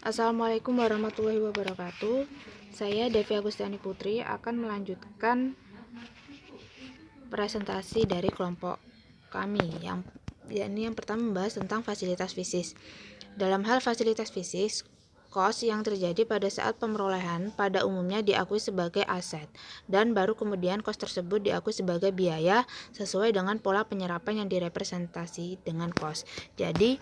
Assalamualaikum warahmatullahi wabarakatuh. Saya Devi Agustiani Putri akan melanjutkan presentasi dari kelompok kami yang pertama membahas tentang fasilitas fisik. Dalam hal fasilitas fisik, kos yang terjadi pada saat pemerolehan pada umumnya diakui sebagai aset dan baru kemudian kos tersebut diakui sebagai biaya sesuai dengan pola penyerapan yang direpresentasi dengan kos. Jadi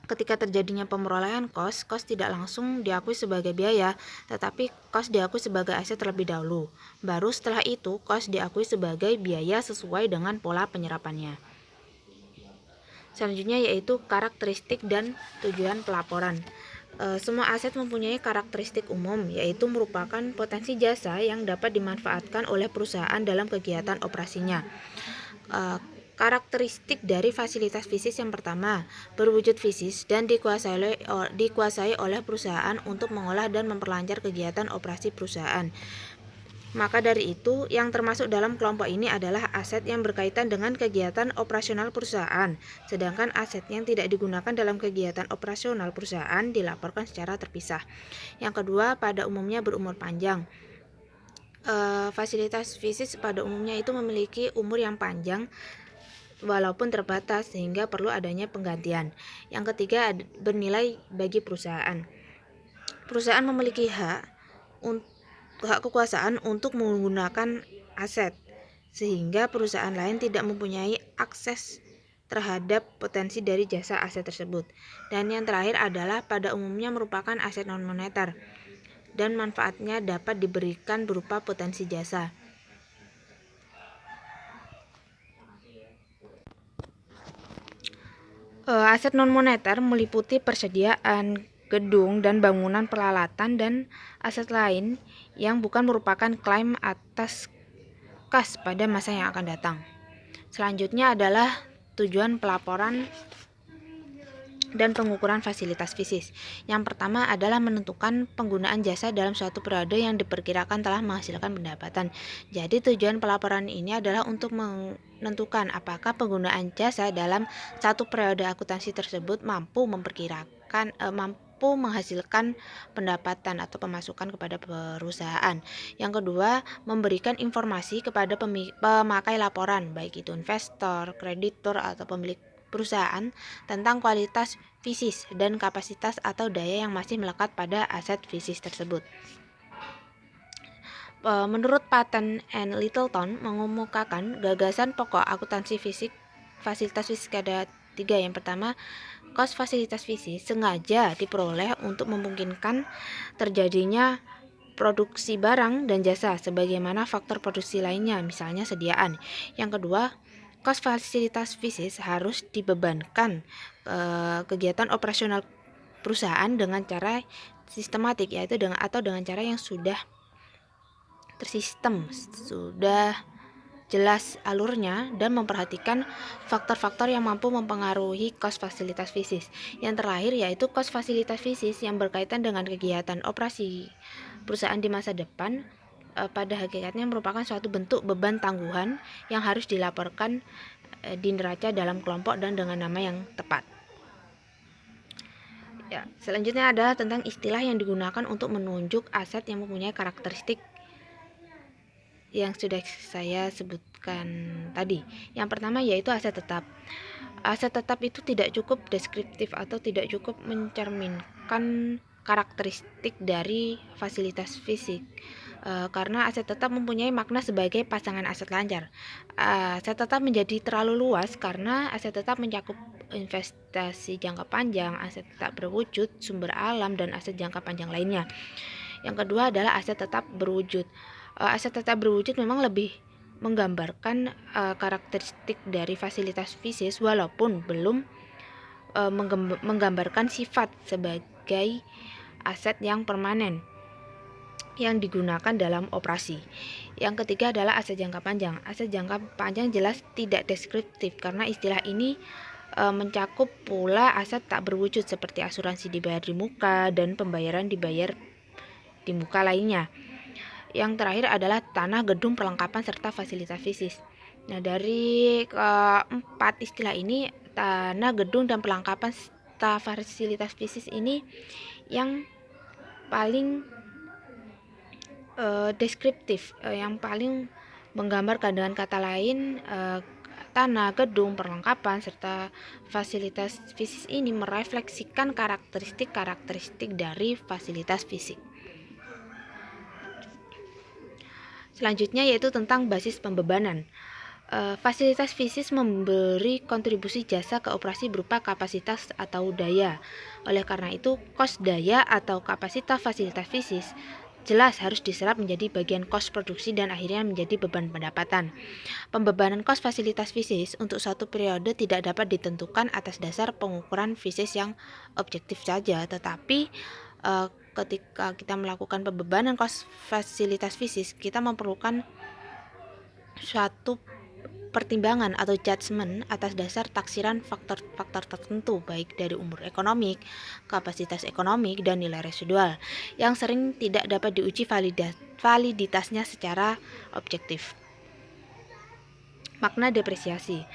ketika terjadinya pemerolehan kos tidak langsung diakui sebagai biaya, tetapi kos diakui sebagai aset terlebih dahulu. Baru setelah itu, kos diakui sebagai biaya sesuai dengan pola penyerapannya. Selanjutnya yaitu karakteristik dan tujuan pelaporan. Semua aset mempunyai karakteristik umum, yaitu merupakan potensi jasa yang dapat dimanfaatkan oleh perusahaan dalam kegiatan operasinya. Karakteristik dari fasilitas fisik yang pertama, berwujud fisik dan dikuasai oleh perusahaan untuk mengolah dan memperlancar kegiatan operasi perusahaan. Maka dari itu, yang termasuk dalam kelompok ini adalah aset yang berkaitan dengan kegiatan operasional perusahaan, sedangkan aset yang tidak digunakan dalam kegiatan operasional perusahaan dilaporkan secara terpisah. Yang kedua, pada umumnya berumur panjang. Fasilitas fisik pada umumnya itu memiliki umur yang panjang walaupun terbatas sehingga perlu adanya penggantian. Yang ketiga, bernilai bagi perusahaan. Perusahaan memiliki hak kekuasaan untuk menggunakan aset sehingga perusahaan lain tidak mempunyai akses terhadap potensi dari jasa aset tersebut. Dan yang terakhir adalah pada umumnya merupakan aset non-moneter dan manfaatnya dapat diberikan berupa potensi jasa. Aset non-moneter meliputi persediaan gedung dan bangunan peralatan dan aset lain yang bukan merupakan klaim atas kas pada masa yang akan datang. Selanjutnya adalah tujuan pelaporan dan pengukuran fasilitas fisik. Yang pertama adalah menentukan penggunaan jasa dalam suatu periode yang diperkirakan telah menghasilkan pendapatan. Jadi tujuan pelaporan ini adalah untuk menentukan apakah penggunaan jasa dalam satu periode akuntansi tersebut mampu menghasilkan pendapatan atau pemasukan kepada perusahaan. Yang kedua, memberikan informasi kepada pemakai laporan, baik itu investor, kreditur, atau pemilik perusahaan tentang kualitas fisik dan kapasitas atau daya yang masih melekat pada aset fisik tersebut. Menurut Patten and Littleton mengemukakan gagasan pokok akuntansi fisik fasilitas fisik ada 3. Yang pertama, kos fasilitas fisik sengaja diperoleh untuk memungkinkan terjadinya produksi barang dan jasa sebagaimana faktor produksi lainnya, misalnya sediaan. Yang kedua, kos fasilitas fisik harus dibebankan kegiatan operasional perusahaan dengan cara sistematik, yaitu dengan cara yang sudah tersistem, sudah jelas alurnya, dan memperhatikan faktor-faktor yang mampu mempengaruhi kos fasilitas fisik. Yang terakhir yaitu kos fasilitas fisik yang berkaitan dengan kegiatan operasi perusahaan di masa depan, pada hakikatnya merupakan suatu bentuk beban tangguhan yang harus dilaporkan di neraca dalam kelompok dan dengan nama yang tepat. Selanjutnya adalah tentang istilah yang digunakan untuk menunjuk aset yang mempunyai karakteristik yang sudah saya sebutkan tadi. Yang pertama yaitu aset tetap. Aset tetap itu tidak cukup deskriptif atau tidak cukup mencerminkan karakteristik dari fasilitas fisik, karena aset tetap mempunyai makna sebagai pasangan aset lancar. Aset tetap menjadi terlalu luas karena aset tetap mencakup investasi jangka panjang, aset tetap berwujud, sumber alam, dan aset jangka panjang lainnya. Yang kedua adalah aset tetap berwujud. Aset tetap berwujud memang lebih menggambarkan karakteristik dari fasilitas fisik walaupun belum menggambarkan sifat sebagai aset yang permanen yang digunakan dalam operasi. Yang ketiga adalah aset jangka panjang. Aset jangka panjang jelas tidak deskriptif karena istilah ini mencakup pula aset tak berwujud seperti asuransi dibayar di muka dan pembayaran dibayar di muka lainnya. Yang terakhir adalah tanah, gedung, perlengkapan, serta fasilitas fisik. Nah, dari keempat istilah ini, tanah, gedung, dan perlengkapan kata fasilitas fisik ini yang paling deskriptif, yang paling menggambarkan. Dengan kata lain, tanah, gedung, perlengkapan, serta fasilitas fisik ini merefleksikan karakteristik dari fasilitas fisik. Selanjutnya yaitu tentang basis pembebanan. Fasilitas fisik memberi kontribusi jasa ke operasi berupa kapasitas atau daya. Oleh karena itu, kos daya atau kapasitas fasilitas fisik jelas harus diserap menjadi bagian kos produksi dan akhirnya menjadi beban pendapatan. Pembebanan kos fasilitas fisik untuk suatu periode tidak dapat ditentukan atas dasar pengukuran fisik yang objektif saja, tetapi ketika kita melakukan pembebanan kos fasilitas fisik, kita memerlukan suatu pertimbangan atau judgement atas dasar taksiran faktor-faktor tertentu, baik dari umur ekonomik, kapasitas ekonomik, dan nilai residual yang sering tidak dapat diuji validitasnya secara objektif. Makna depresiasi.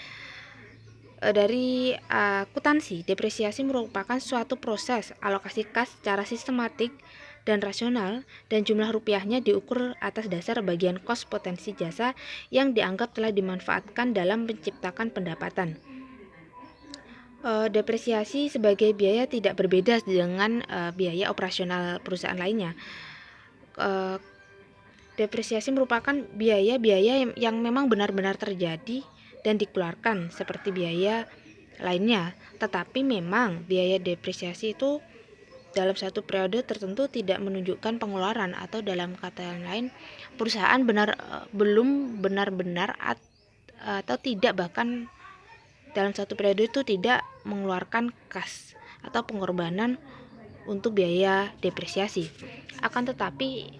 Dari akuntansi, depresiasi merupakan suatu proses alokasi kas secara sistematik dan rasional, dan jumlah rupiahnya diukur atas dasar bagian kos potensi jasa yang dianggap telah dimanfaatkan dalam menciptakan pendapatan. Depresiasi sebagai biaya tidak berbeda dengan biaya operasional perusahaan lainnya. Depresiasi merupakan biaya-biaya yang memang benar-benar terjadi dan dikeluarkan seperti biaya lainnya, tetapi memang biaya depresiasi itu dalam satu periode tertentu tidak menunjukkan pengeluaran, atau dalam kata lain, perusahaan belum benar-benar atau tidak, bahkan dalam satu periode itu tidak mengeluarkan kas atau pengorbanan untuk biaya depresiasi. Akan tetapi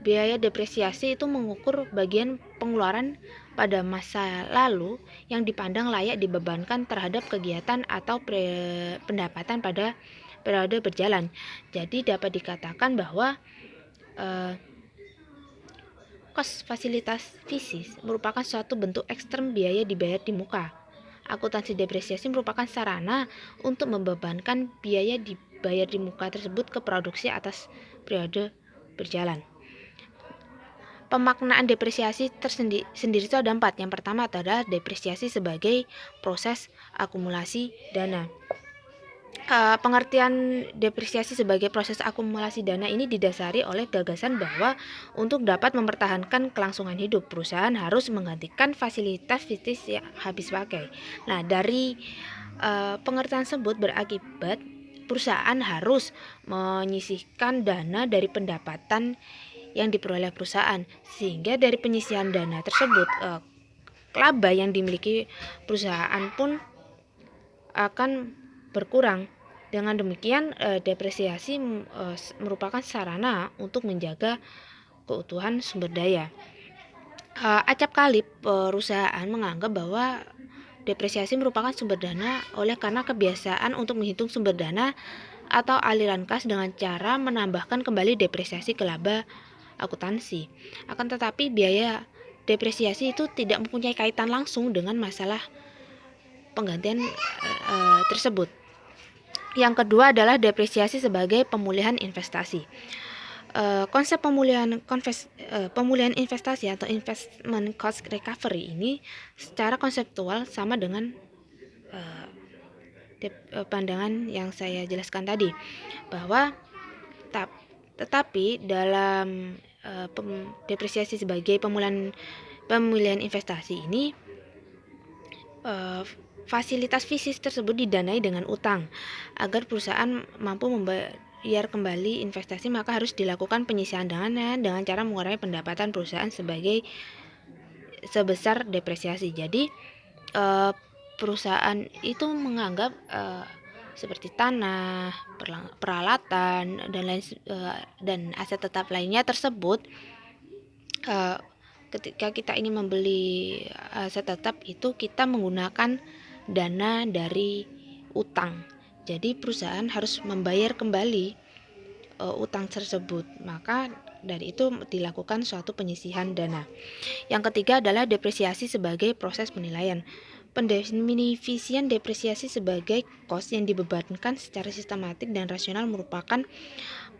biaya depresiasi itu mengukur bagian pengeluaran pada masa lalu yang dipandang layak dibebankan terhadap kegiatan atau pendapatan pada periode berjalan. Jadi dapat dikatakan bahwa kos fasilitas fisik merupakan suatu bentuk ekstrem biaya dibayar di muka. Akuntansi depresiasi merupakan sarana untuk membebankan biaya dibayar di muka tersebut ke produksi atas periode berjalan. Pemaknaan depresiasi sendiri itu ada 4. Yang pertama adalah depresiasi sebagai proses akumulasi dana. Pengertian depresiasi sebagai proses akumulasi dana ini didasari oleh gagasan bahwa untuk dapat mempertahankan kelangsungan hidup, perusahaan harus menggantikan fasilitas fisik yang habis pakai. Nah, dari pengertian tersebut berakibat perusahaan harus menyisihkan dana dari pendapatan yang diperoleh perusahaan, sehingga dari penyisihan dana tersebut laba yang dimiliki perusahaan pun akan berkurang. Dengan demikian, depresiasi merupakan sarana untuk menjaga keutuhan sumber daya. Acap kali perusahaan menganggap bahwa depresiasi merupakan sumber dana oleh karena kebiasaan untuk menghitung sumber dana atau aliran kas dengan cara menambahkan kembali depresiasi ke laba akuntansi. Akan tetapi biaya depresiasi itu tidak mempunyai kaitan langsung dengan masalah penggantian tersebut. Yang kedua adalah depresiasi sebagai pemulihan investasi. Konsep pemulihan investasi atau investment cost recovery ini secara konseptual sama dengan pandangan yang saya jelaskan tadi, bahwa tetapi dalam depresiasi sebagai pemulihan investasi ini, fasilitas fisik tersebut didanai dengan utang. Agar perusahaan mampu membayar kembali investasi, maka harus dilakukan penyisihan dana dengan cara mengurangi pendapatan perusahaan sebesar depresiasi. Jadi perusahaan itu menganggap seperti tanah, peralatan, dan aset tetap lainnya tersebut, ketika kita ingin membeli aset tetap itu kita menggunakan dana dari utang. Jadi perusahaan harus membayar kembali utang tersebut. Maka dari itu dilakukan suatu penyisihan dana. Yang ketiga adalah depresiasi sebagai proses penilaian. Pendefinisian depresiasi sebagai kos yang dibebankan secara sistematik dan rasional merupakan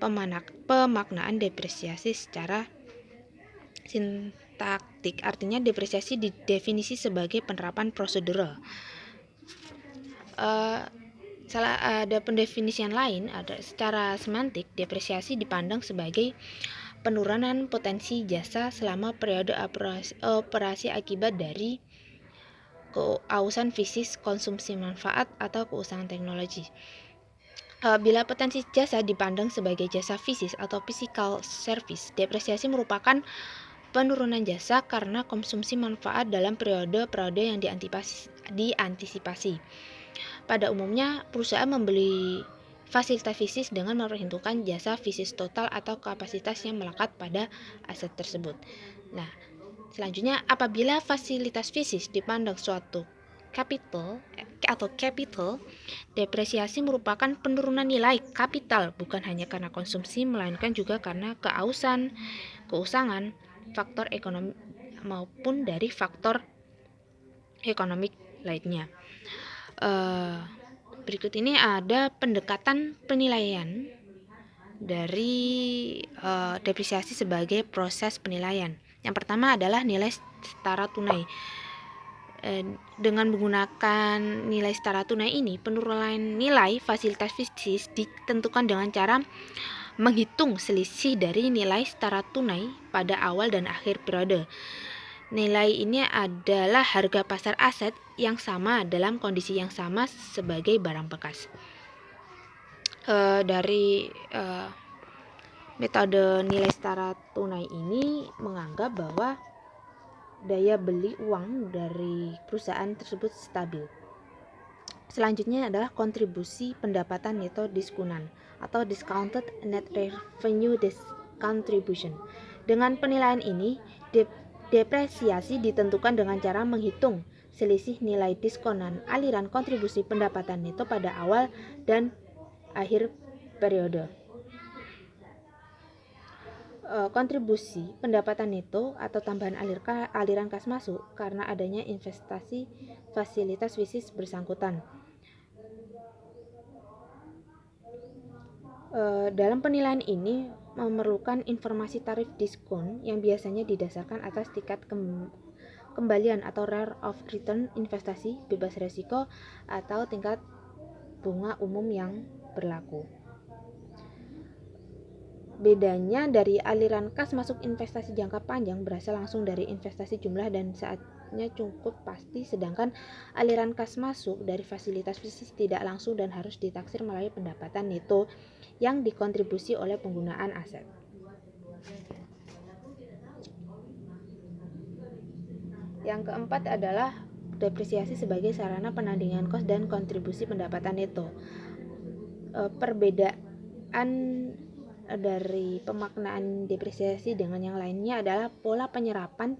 pemaknaan depresiasi secara sintaktik. Artinya depresiasi didefinisi sebagai penerapan prosedural. Ada pendefinisian lain, ada secara semantik, depresiasi dipandang sebagai penurunan potensi jasa selama periode operasi akibat dari keausan fisik, konsumsi manfaat, atau keusangan teknologi. Bila potensi jasa dipandang sebagai jasa fisik atau physical service, depresiasi merupakan penurunan jasa karena konsumsi manfaat dalam periode-periode yang diantisipasi. Pada umumnya, perusahaan membeli fasilitas fisik dengan memperhitungkan jasa fisik total atau kapasitas yang melekat pada aset tersebut. Nah, selanjutnya, apabila fasilitas fisik dipandang suatu capital, depresiasi merupakan penurunan nilai kapital bukan hanya karena konsumsi melainkan juga karena keusangan, faktor ekonomi maupun dari faktor ekonomik lainnya. Berikut ini ada pendekatan penilaian dari depresiasi sebagai proses penilaian. Yang pertama adalah nilai setara tunai. Dengan menggunakan nilai setara tunai ini, penurunan nilai fasilitas fisik ditentukan dengan cara menghitung selisih dari nilai setara tunai pada awal dan akhir periode. Nilai ini adalah harga pasar aset yang sama dalam kondisi yang sama sebagai barang bekas. Dari metode nilai setara tunai ini menganggap bahwa daya beli uang dari perusahaan tersebut stabil. Selanjutnya adalah kontribusi pendapatan neto diskunan atau discounted net revenue contribution. Dengan penilaian ini, depresiasi ditentukan dengan cara menghitung selisih nilai diskonan aliran kontribusi pendapatan neto pada awal dan akhir periode. Kontribusi pendapatan neto atau tambahan aliran kas masuk karena adanya investasi fasilitas fisik bersangkutan. Dalam penilaian ini memerlukan informasi tarif diskon yang biasanya didasarkan atas tingkat kembalian atau rate of return investasi bebas risiko atau tingkat bunga umum yang berlaku. Bedanya dari aliran kas masuk investasi jangka panjang berasal langsung dari investasi jumlah dan saatnya cukup pasti, sedangkan aliran kas masuk dari fasilitas fisik tidak langsung dan harus ditaksir melalui pendapatan neto yang dikontribusi oleh penggunaan aset. Yang keempat adalah depresiasi sebagai sarana penandingan kos dan kontribusi pendapatan neto. Perbedaan dari pemaknaan depresiasi dengan yang lainnya adalah pola penyerapan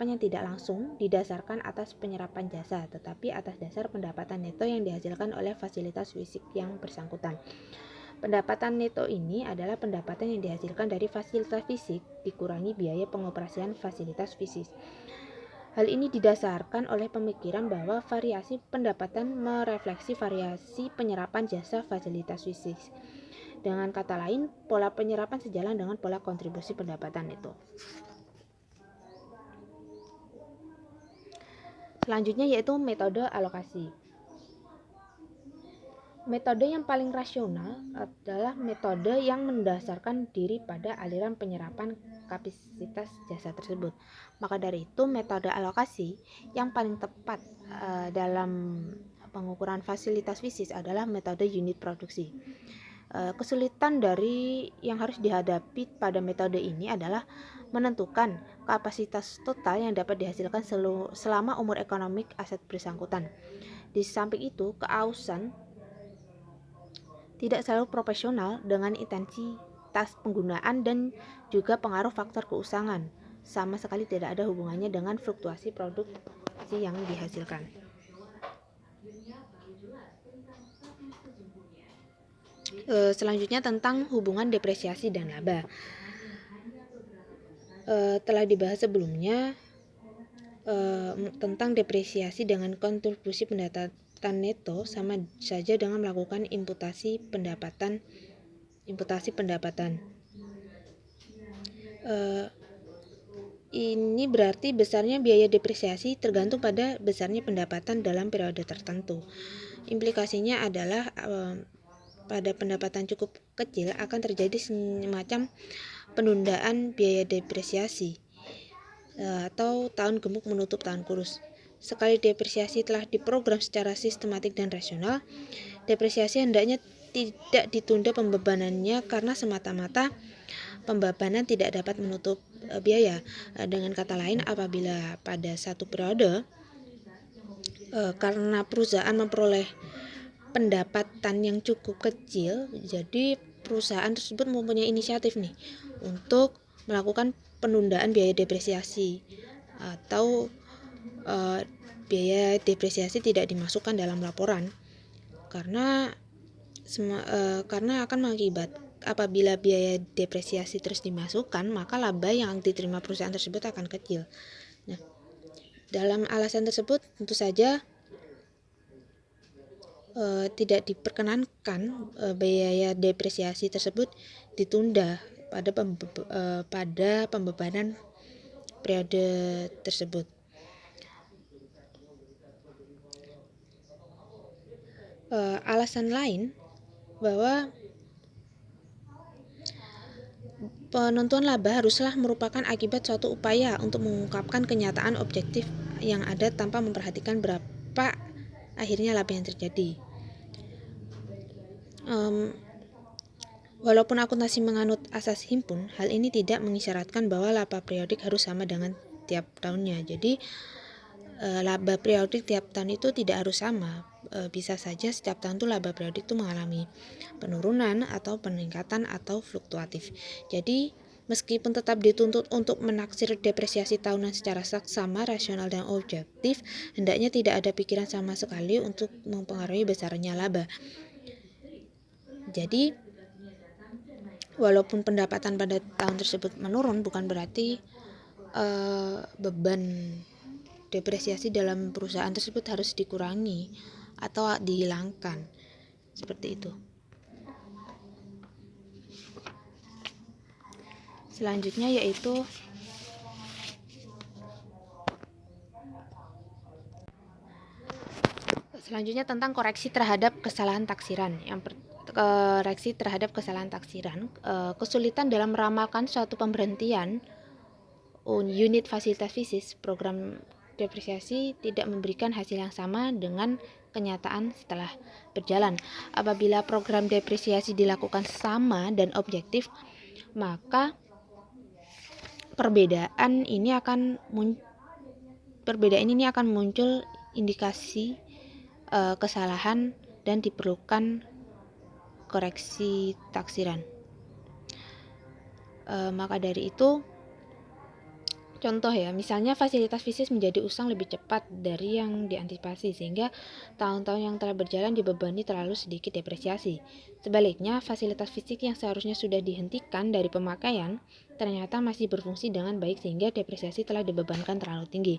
yang tidak langsung didasarkan atas penyerapan jasa, tetapi atas dasar pendapatan neto yang dihasilkan oleh fasilitas fisik yang bersangkutan. Pendapatan neto ini adalah pendapatan yang dihasilkan dari fasilitas fisik dikurangi biaya pengoperasian fasilitas fisik. Hal ini didasarkan oleh pemikiran bahwa variasi pendapatan merefleksi variasi penyerapan jasa fasilitas fisik. Dengan kata lain, pola penyerapan sejalan dengan pola kontribusi pendapatan neto. Selanjutnya yaitu metode alokasi. Metode yang paling rasional adalah metode yang mendasarkan diri pada aliran penyerapan kapasitas jasa tersebut. Maka dari itu, metode alokasi yang paling tepat dalam pengukuran fasilitas fisik adalah metode unit produksi. Kesulitan dari yang harus dihadapi pada metode ini adalah menentukan kapasitas total yang dapat dihasilkan selama umur ekonomik aset bersangkutan. Di samping itu, keausan tidak selalu proporsional dengan intensitas penggunaan dan juga pengaruh faktor keusangan. Sama sekali tidak ada hubungannya dengan fluktuasi produksi yang dihasilkan. Selanjutnya tentang hubungan depresiasi dan laba. Telah dibahas sebelumnya, tentang depresiasi dengan kontribusi pendapatan neto sama saja dengan melakukan imputasi pendapatan. Ini berarti besarnya biaya depresiasi tergantung pada besarnya pendapatan dalam periode tertentu. Implikasinya adalah pada pendapatan cukup kecil akan terjadi semacam penundaan biaya depresiasi atau tahun gemuk menutup tahun kurus. Sekali depresiasi telah diprogram secara sistematik dan rasional, depresiasi hendaknya tidak ditunda pembebanannya karena semata-mata pembebanan tidak dapat menutup biaya. Dengan kata lain, apabila pada satu periode karena perusahaan memperoleh pendapatan yang cukup kecil, jadi perusahaan tersebut mempunyai inisiatif nih untuk melakukan penundaan biaya depresiasi atau biaya depresiasi tidak dimasukkan dalam laporan karena akan mengakibat apabila biaya depresiasi terus dimasukkan, maka laba yang diterima perusahaan tersebut akan kecil. Nah, dalam alasan tersebut tentu saja tidak diperkenankan biaya depresiasi tersebut ditunda pada pembebanan periode tersebut. Alasan lain bahwa penentuan laba haruslah merupakan akibat suatu upaya untuk mengungkapkan kenyataan objektif yang ada tanpa memperhatikan berapa akhirnya laba yang terjadi. Walaupun akuntansi menganut asas himpun, hal ini tidak mengisyaratkan bahwa laba periodik harus sama dengan tiap tahunnya. Jadi laba periodik tiap tahun itu tidak harus sama. Bisa saja setiap tahun itu laba periodik itu mengalami penurunan atau peningkatan atau fluktuatif. Jadi meskipun tetap dituntut untuk menaksir depresiasi tahunan secara saksama, rasional, dan objektif, hendaknya tidak ada pikiran sama sekali untuk mempengaruhi besarnya laba. Jadi walaupun pendapatan pada tahun tersebut menurun, bukan berarti beban depresiasi dalam perusahaan tersebut harus dikurangi atau dihilangkan, seperti itu. Selanjutnya yaitu tentang koreksi terhadap kesalahan taksiran. Koreksi terhadap kesalahan taksiran, kesulitan dalam meramalkan suatu pemberhentian unit fasilitas fisik program depresiasi tidak memberikan hasil yang sama dengan kenyataan setelah berjalan. Apabila program depresiasi dilakukan sama dan objektif, maka perbedaan ini akan muncul indikasi kesalahan dan diperlukan koreksi taksiran. Maka dari itu, contoh ya, misalnya fasilitas fisik menjadi usang lebih cepat dari yang diantisipasi sehingga tahun-tahun yang telah berjalan dibebani terlalu sedikit depresiasi. Sebaliknya, fasilitas fisik yang seharusnya sudah dihentikan dari pemakaian ternyata masih berfungsi dengan baik sehingga depresiasi telah dibebankan terlalu tinggi.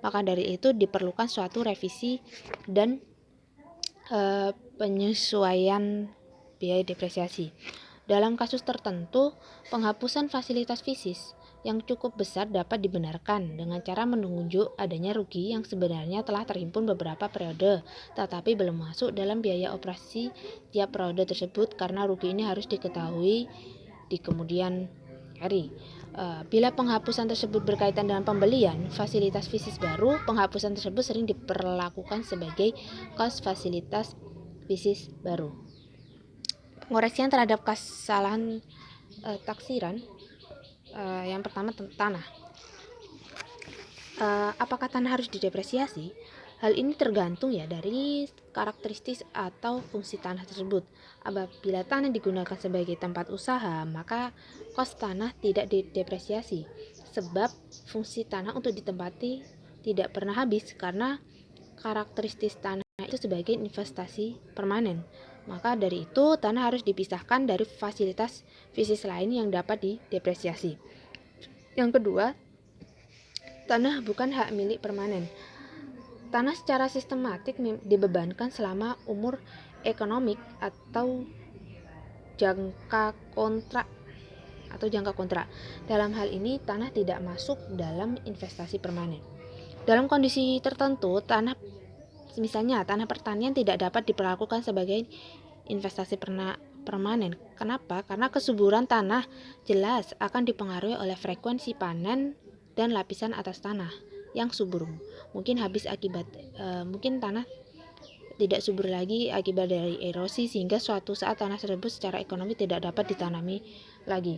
Maka dari itu diperlukan suatu revisi dan penyesuaian biaya depresiasi. Dalam kasus tertentu, penghapusan fasilitas fisik yang cukup besar dapat dibenarkan dengan cara menunjuk adanya rugi yang sebenarnya telah terhimpun beberapa periode, tetapi belum masuk dalam biaya operasi tiap periode tersebut karena rugi ini harus diketahui di kemudian hari. Bila penghapusan tersebut berkaitan dengan pembelian fasilitas fisik baru, penghapusan tersebut sering diperlakukan sebagai kos fasilitas fisik baru. Pengoreksian terhadap kesalahan taksiran. Yang pertama, tanah. Apakah tanah harus didepresiasi? Hal ini tergantung ya dari karakteristik atau fungsi tanah tersebut. Apabila tanah digunakan sebagai tempat usaha, maka kos tanah tidak didepresiasi sebab fungsi tanah untuk ditempati tidak pernah habis karena karakteristik tanah itu sebagai investasi permanen. Maka dari itu tanah harus dipisahkan dari fasilitas fisik lain yang dapat didepresiasi. Yang kedua, Tanah bukan hak milik permanen. Tanah secara sistematik dibebankan selama umur ekonomik atau jangka kontrak. Dalam hal ini, tanah tidak masuk dalam investasi permanen. Dalam kondisi tertentu, misalnya tanah pertanian tidak dapat diperlakukan sebagai investasi permanen. Kenapa? Karena kesuburan tanah jelas akan dipengaruhi oleh frekuensi panen dan lapisan atas tanah yang subur. Mungkin tanah tidak subur lagi akibat dari erosi, sehingga suatu saat tanah tersebut secara ekonomi tidak dapat ditanami lagi.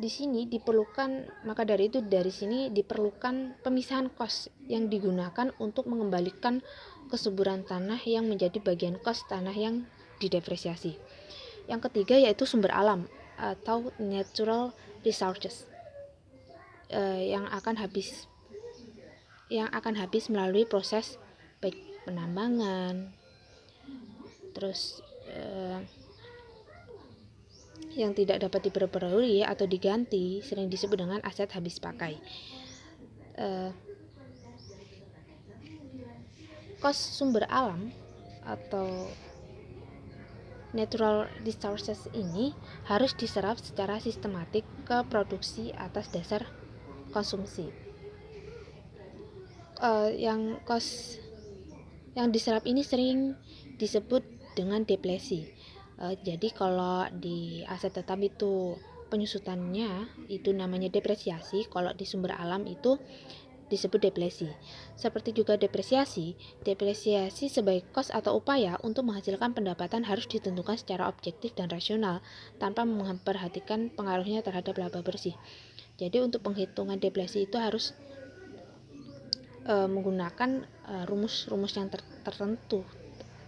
Di sini diperlukan pemisahan kos yang digunakan untuk mengembalikan kesuburan tanah yang menjadi bagian kos tanah yang didepresiasi. Yang ketiga yaitu sumber alam atau natural resources yang akan habis melalui proses baik penambangan, terus yang tidak dapat diperbarui atau diganti, sering disebut dengan aset habis pakai. Kos sumber alam atau natural resources ini harus diserap secara sistematik ke produksi atas dasar konsumsi. Yang kos yang diserap ini sering disebut dengan depresi. Jadi kalau di aset tetap itu penyusutannya itu namanya depresiasi, kalau di sumber alam itu disebut depresi. Seperti juga depresiasi sebagai kos atau upaya untuk menghasilkan pendapatan harus ditentukan secara objektif dan rasional tanpa memperhatikan pengaruhnya terhadap laba bersih. Jadi untuk penghitungan depresi itu harus menggunakan rumus-rumus yang tertentu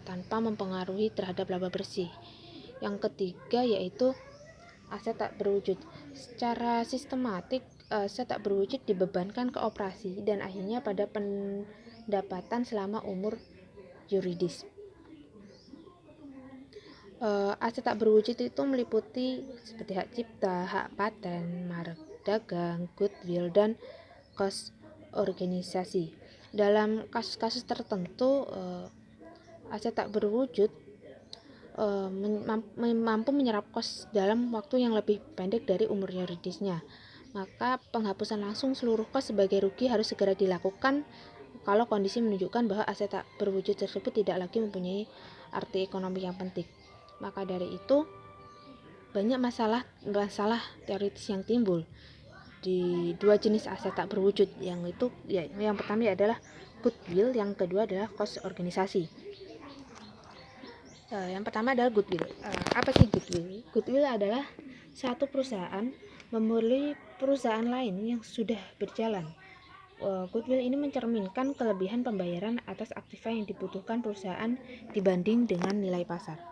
tanpa mempengaruhi terhadap laba bersih. Yang ketiga yaitu aset tak berwujud. Secara sistematik, aset tak berwujud dibebankan ke operasi dan akhirnya pada pendapatan selama umur yuridis. Aset tak berwujud itu meliputi seperti hak cipta, hak paten, merek dagang, goodwill, dan kos organisasi. Dalam kasus-kasus tertentu, aset tak berwujud mampu menyerap kos dalam waktu yang lebih pendek dari umur yuridisnya. Maka penghapusan langsung seluruh kos sebagai rugi harus segera dilakukan kalau kondisi menunjukkan bahwa aset tak berwujud tersebut tidak lagi mempunyai arti ekonomi yang penting. Maka dari itu banyak masalah teoritis yang timbul di dua jenis aset tak berwujud, yang pertama adalah goodwill, yang kedua adalah kos organisasi. Yang pertama adalah goodwill. Apa sih goodwill? Goodwill adalah satu perusahaan membeli perusahaan lain yang sudah berjalan. Goodwill ini mencerminkan kelebihan pembayaran atas aktiva yang dibutuhkan perusahaan dibanding dengan nilai pasar.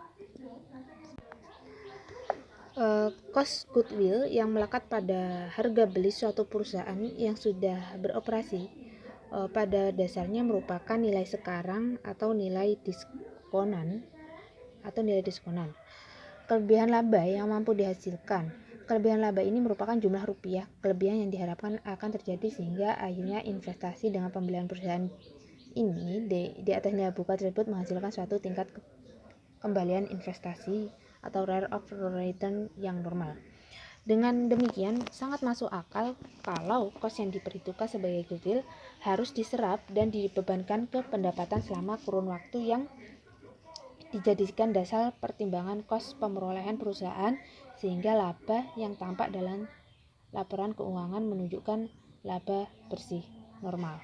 Cost goodwill yang melekat pada harga beli suatu perusahaan yang sudah beroperasi pada dasarnya merupakan nilai sekarang atau nilai diskonan. Kelebihan laba yang mampu dihasilkan. Kelebihan laba ini merupakan jumlah rupiah kelebihan yang diharapkan akan terjadi sehingga akhirnya investasi dengan pembelian perusahaan ini di atas nilai buka tersebut menghasilkan suatu tingkat kembalian investasi atau rate of return yang normal. Dengan demikian, sangat masuk akal kalau kos yang diperhitungkan sebagai goodwill harus diserap dan dibebankan ke pendapatan selama kurun waktu yang dijadikan dasar pertimbangan kos pemerolehan perusahaan, sehingga laba yang tampak dalam laporan keuangan menunjukkan laba bersih normal.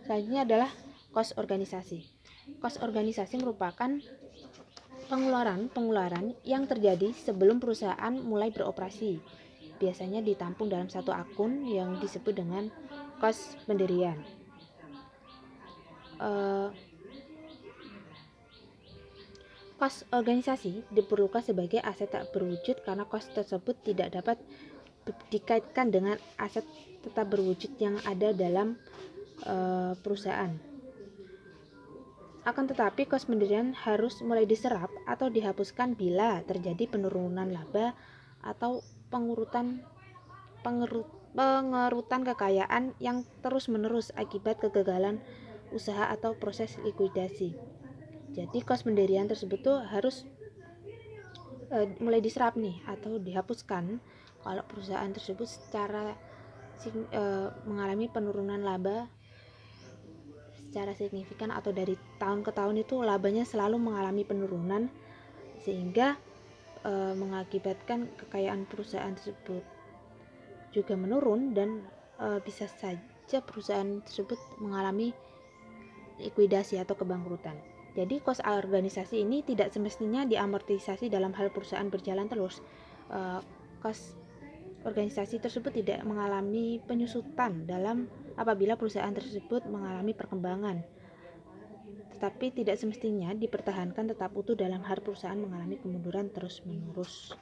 Selanjutnya adalah kos organisasi. Kos organisasi merupakan pengeluaran yang terjadi sebelum perusahaan mulai beroperasi. Biasanya ditampung dalam satu akun yang disebut dengan kos pendirian. Kos organisasi diperlukan sebagai aset tak berwujud karena kos tersebut tidak dapat dikaitkan dengan aset tetap berwujud yang ada dalam perusahaan. Akan tetapi kos pendirian harus mulai diserap atau dihapuskan bila terjadi penurunan laba atau pengerutan kekayaan yang terus-menerus akibat kegagalan usaha atau proses likuidasi. Jadi kos pendirian tersebut tuh harus mulai diserap nih atau dihapuskan kalau perusahaan tersebut secara mengalami penurunan laba secara signifikan atau dari tahun ke tahun itu labanya selalu mengalami penurunan, sehingga mengakibatkan kekayaan perusahaan tersebut juga menurun dan bisa saja perusahaan tersebut mengalami likuidasi atau kebangkrutan. Jadi kos organisasi ini tidak semestinya diamortisasi dalam hal perusahaan berjalan terus. Kos organisasi tersebut tidak mengalami penyusutan dalam apabila perusahaan tersebut mengalami perkembangan, tetapi tidak semestinya dipertahankan tetap utuh dalam hal perusahaan mengalami kemunduran terus-menerus.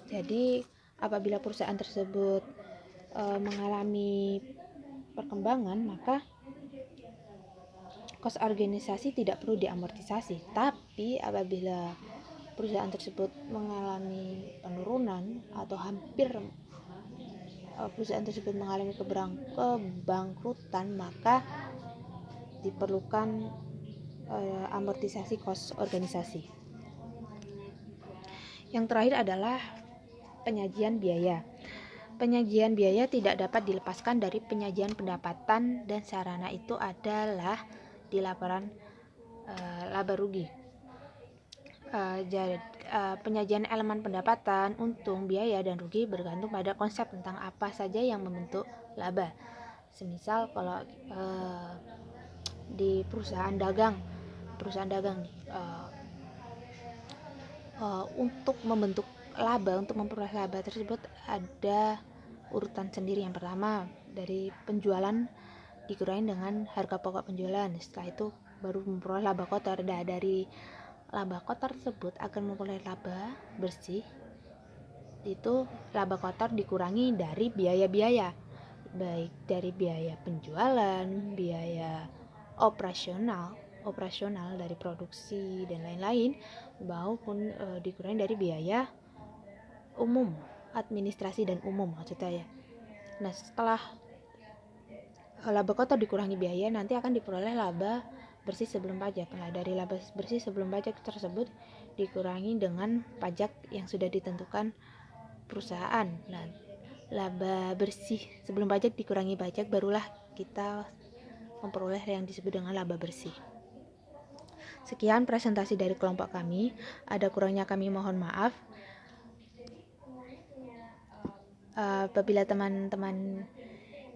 Jadi apabila perusahaan tersebut mengalami perkembangan, maka kos organisasi tidak perlu diamortisasi. Tapi apabila perusahaan tersebut mengalami penurunan atau hampir perusahaan tersebut mengalami kebangkrutan, maka diperlukan amortisasi kos organisasi. Yang terakhir adalah penyajian biaya. Penyajian biaya tidak dapat dilepaskan dari penyajian pendapatan, dan sarana itu adalah di laporan laba rugi. Penyajian elemen pendapatan, untung, biaya, dan rugi bergantung pada konsep tentang apa saja yang membentuk laba. Semisal kalau di perusahaan dagang untuk membentuk laba, untuk memperoleh laba tersebut ada urutan sendiri. Yang pertama dari penjualan dikurangi dengan harga pokok penjualan, setelah itu baru memperoleh laba kotor. Dari laba kotor tersebut akan memperoleh laba bersih, itu laba kotor dikurangi dari biaya-biaya, baik dari biaya penjualan, biaya operasional dari produksi dan lain-lain, maupun dikurangi dari biaya umum, administrasi dan umum maksudnya ya. Nah, setelah laba kotor dikurangi biaya, nanti akan diperoleh laba bersih sebelum pajak. Nah, dari laba bersih sebelum pajak tersebut dikurangi dengan pajak yang sudah ditentukan perusahaan. Nah, laba bersih sebelum pajak dikurangi pajak, barulah kita memperoleh yang disebut dengan laba bersih. Sekian presentasi dari kelompok kami. Ada kurangnya kami mohon maaf. Apabila teman-teman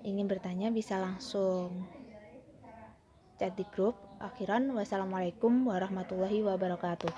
ingin bertanya bisa langsung chat di grup. Akhiran, wassalamualaikum warahmatullahi wabarakatuh.